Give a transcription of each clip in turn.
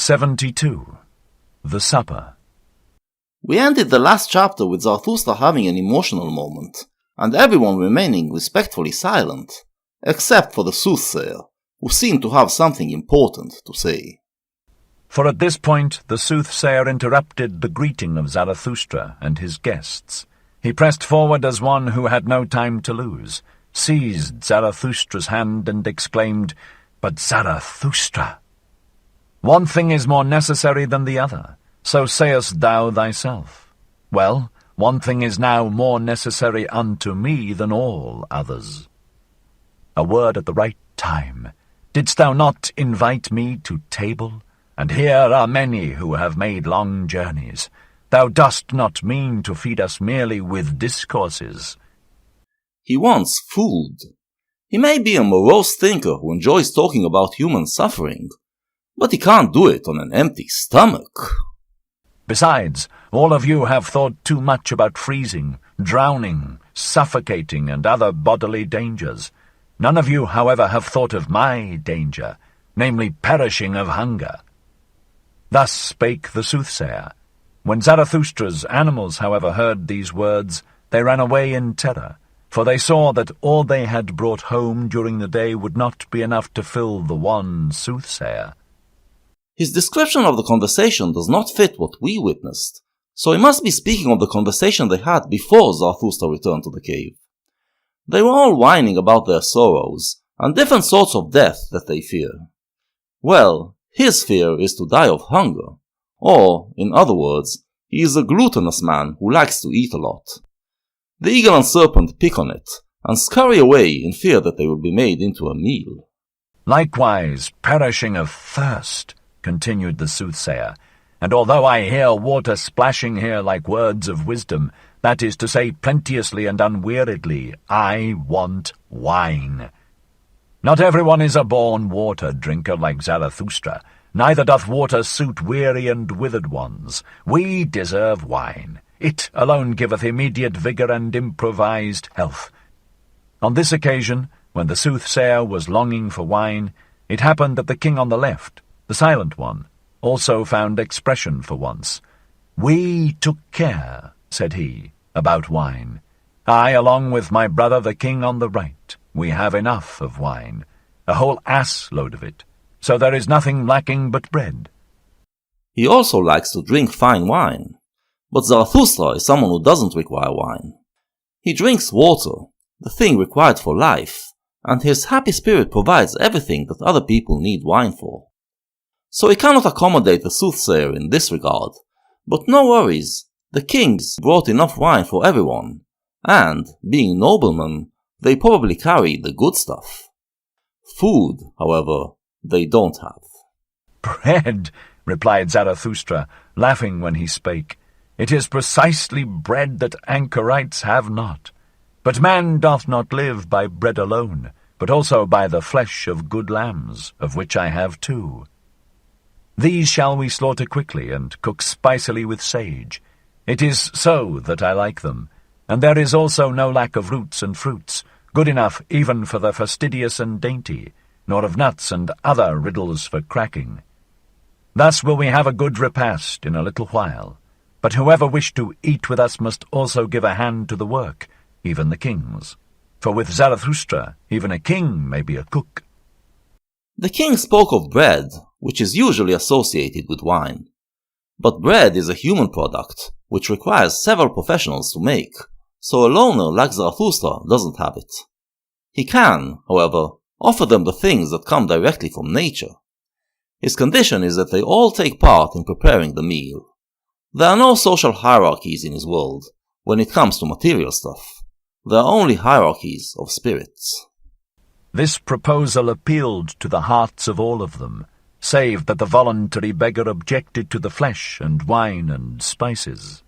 72. The Supper. We ended the last chapter with Zarathustra having an emotional moment, and everyone remaining respectfully silent, except for the soothsayer, who seemed to have something important to say. For at this point the soothsayer interrupted the greeting of Zarathustra and his guests. He pressed forward as one who had no time to lose, seized Zarathustra's hand and exclaimed, "But Zarathustra! One thing is more necessary than the other, so sayest thou thyself. Well, one thing is now more necessary unto me than all others. A word at the right time. Didst thou not invite me to table? And here are many who have made long journeys. Thou dost not mean to feed us merely with discourses." He wants food. He may be a morose thinker who enjoys talking about human suffering, but he can't do it on an empty stomach. Besides, all of you have thought too much about freezing, drowning, suffocating, and other bodily dangers. None of you, however, have thought of my danger, namely perishing of hunger. Thus spake the soothsayer. When Zarathustra's animals, however, heard these words, they ran away in terror, for they saw that all they had brought home during the day would not be enough to fill the one soothsayer. His description of the conversation does not fit what we witnessed, so he must be speaking of the conversation they had before Zarathustra returned to the cave. They were all whining about their sorrows, and different sorts of death that they fear. Well, his fear is to die of hunger, or, in other words, he is a gluttonous man who likes to eat a lot. The eagle and serpent pick on it, and scurry away in fear that they will be made into a meal. Likewise, perishing of thirst, continued the soothsayer, and although I hear water splashing here like words of wisdom, that is to say plenteously and unweariedly, I want wine. Not everyone is a born water-drinker like Zarathustra, neither doth water suit weary and withered ones. We deserve wine. It alone giveth immediate vigour and improvised health. On this occasion, when the soothsayer was longing for wine, it happened that the king on the left, the silent one, also found expression for once. "We took care," said he, "about wine. I, along with my brother the king on the right, we have enough of wine, a whole ass-load of it, so there is nothing lacking but bread." He also likes to drink fine wine, but Zarathustra is someone who doesn't require wine. He drinks water, the thing required for life, and his happy spirit provides everything that other people need wine for. So he cannot accommodate the soothsayer in this regard, but no worries, the kings brought enough wine for everyone, and, being noblemen, they probably carry the good stuff. Food, however, they don't have. "Bread," replied Zarathustra, laughing when he spake. "It is precisely bread that anchorites have not. But man doth not live by bread alone, but also by the flesh of good lambs, of which I have 2. These shall we slaughter quickly, and cook spicily with sage. It is so that I like them, and there is also no lack of roots and fruits, good enough even for the fastidious and dainty, nor of nuts and other riddles for cracking. Thus will we have a good repast in a little while, but whoever wished to eat with us must also give a hand to the work, even the kings. For with Zarathustra, even a king may be a cook." The king spoke of bread, which is usually associated with wine. But bread is a human product, which requires several professionals to make, so a loner like Zarathustra doesn't have it. He can, however, offer them the things that come directly from nature. His condition is that they all take part in preparing the meal. There are no social hierarchies in his world when it comes to material stuff. There are only hierarchies of spirits. This proposal appealed to the hearts of all of them, save that the voluntary beggar objected to the flesh and wine and spices.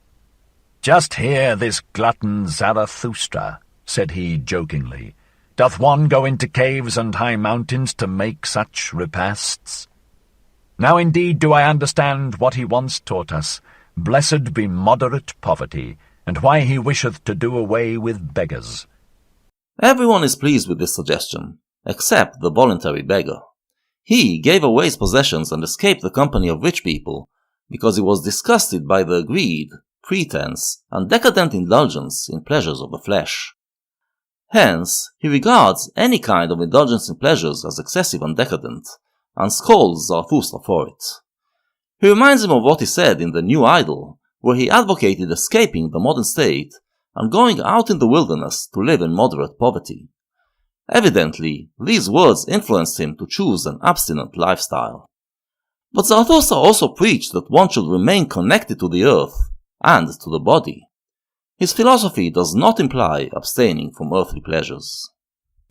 "Just hear this glutton Zarathustra," said he jokingly. "Doth one go into caves and high mountains to make such repasts? Now indeed do I understand what he once taught us, blessed be moderate poverty, and why he wisheth to do away with beggars." Everyone is pleased with this suggestion, except the voluntary beggar. He gave away his possessions and escaped the company of rich people because he was disgusted by their greed, pretense, and decadent indulgence in pleasures of the flesh. Hence, he regards any kind of indulgence in pleasures as excessive and decadent, and scolds Zarathustra for it. He reminds him of what he said in The New Idol, where he advocated escaping the modern state and going out in the wilderness to live in moderate poverty. Evidently, these words influenced him to choose an abstinent lifestyle. But Zarathustra also preached that one should remain connected to the earth and to the body. His philosophy does not imply abstaining from earthly pleasures.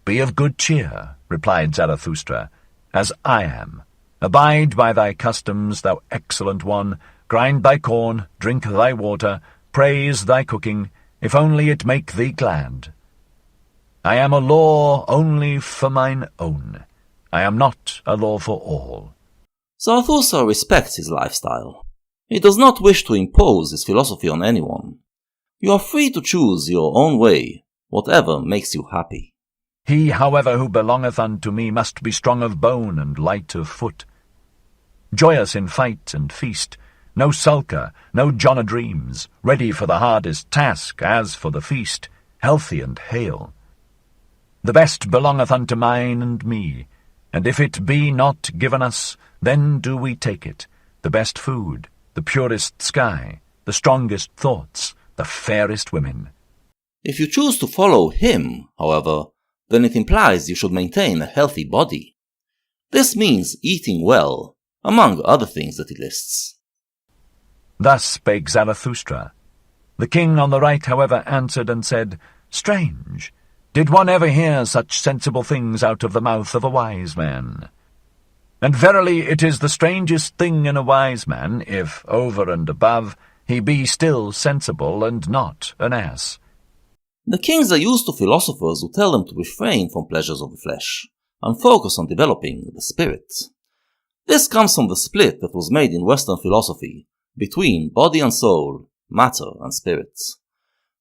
"Be of good cheer," replied Zarathustra, "as I am. Abide by thy customs, thou excellent one, grind thy corn, drink thy water, praise thy cooking, if only it make thee glad. I am a law only for mine own. I am not a law for all." Zarathustra respects his lifestyle. He does not wish to impose his philosophy on anyone. You are free to choose your own way, whatever makes you happy. "He, however, who belongeth unto me must be strong of bone and light of foot, joyous in fight and feast, no sulker, no John o' dreams, ready for the hardest task as for the feast, healthy and hale. The best belongeth unto mine and me, and if it be not given us, then do we take it, the best food, the purest sky, the strongest thoughts, the fairest women." If you choose to follow him, however, then it implies you should maintain a healthy body. This means eating well, among other things that he lists. Thus spake Zarathustra. The king on the right, however, answered and said, "Strange! Did one ever hear such sensible things out of the mouth of a wise man? And verily it is the strangest thing in a wise man, if, over and above, he be still sensible and not an ass." The kings are used to philosophers who tell them to refrain from pleasures of the flesh, and focus on developing the spirit. This comes from the split that was made in Western philosophy between body and soul, matter and spirit.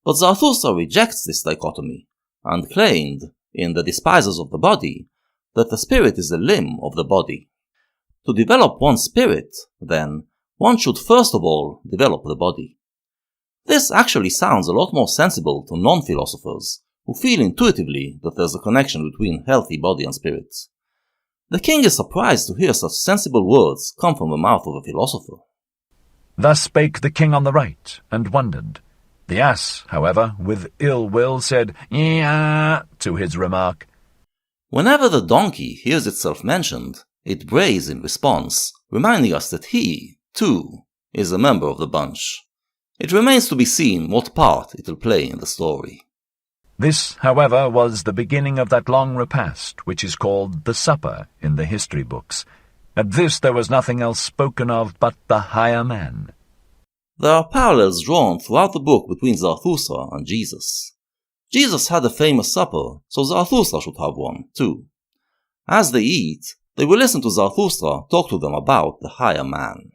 But Zarathustra rejects this dichotomy, and claimed, in The Despisers of the Body, that the spirit is a limb of the body. To develop one's spirit, then, one should first of all develop the body. This actually sounds a lot more sensible to non-philosophers, who feel intuitively that there's a connection between healthy body and spirit. The king is surprised to hear such sensible words come from the mouth of a philosopher. Thus spake the king on the right, and wondered. The ass, however, with ill will said, "Yeah," to his remark. Whenever the donkey hears itself mentioned, it brays in response, reminding us that he, too, is a member of the bunch. It remains to be seen what part it will play in the story. This, however, was the beginning of that long repast which is called the supper in the history books. At this there was nothing else spoken of but the higher man. There are parallels drawn throughout the book between Zarathustra and Jesus. Jesus had a famous supper, so Zarathustra should have one, too. As they eat, they will listen to Zarathustra talk to them about the higher man.